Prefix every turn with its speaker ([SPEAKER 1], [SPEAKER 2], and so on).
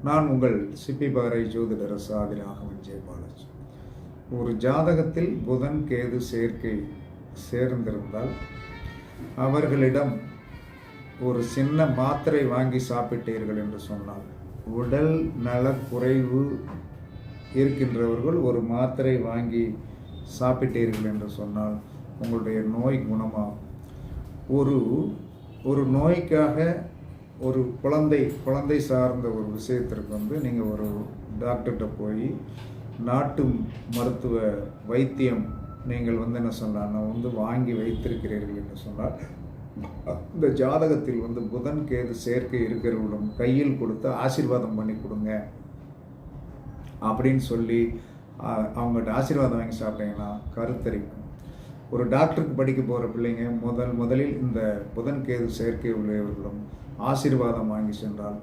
[SPEAKER 1] நான் உங்கள் சிப்பி பாறை ஜோதிடர் சாதி ராகவன் ஜெயபாலாஜி. ஒரு ஜாதகத்தில் புதன் கேது சேர்க்கை சேர்ந்திருந்தால் அவர்களிடம் ஒரு சின்ன மாத்திரை வாங்கி சாப்பிட்டீர்கள் என்று சொன்னால், உடல் நலக்குறைவு இருக்கின்றவர்கள் ஒரு மாத்திரை வாங்கி சாப்பிட்டீர்கள் என்று சொன்னால் உங்களுடைய நோய் குணமாகும். ஒரு நோய்க்காக ஒரு குழந்தை சார்ந்த ஒரு விஷயத்திற்கு நீங்கள் ஒரு டாக்டர்கிட்ட போய் நாட்டு மருத்துவ வைத்தியம் நீங்கள் என்ன சொல்லலாம், நான் வாங்கி வைத்திருக்கிறீர்கள் என்று சொன்னால், இந்த ஜாதகத்தில் புதன் கேது சேர்க்கை இருக்கிறவர்களும் கையில் கொடுத்து ஆசீர்வாதம் பண்ணி கொடுங்க அப்படின்னு சொல்லி அவங்கள்ட்ட ஆசீர்வாதம் வாங்கி சாப்பிட்டீங்கன்னா கருத்தரிக்கும். ஒரு டாக்டருக்கு படிக்க போகிற பிள்ளைங்க முதலில் இந்த புதன் கேது சேர்க்கை உள்ளவர்களும் ஆசீர்வாதம் வாங்கி சென்றால்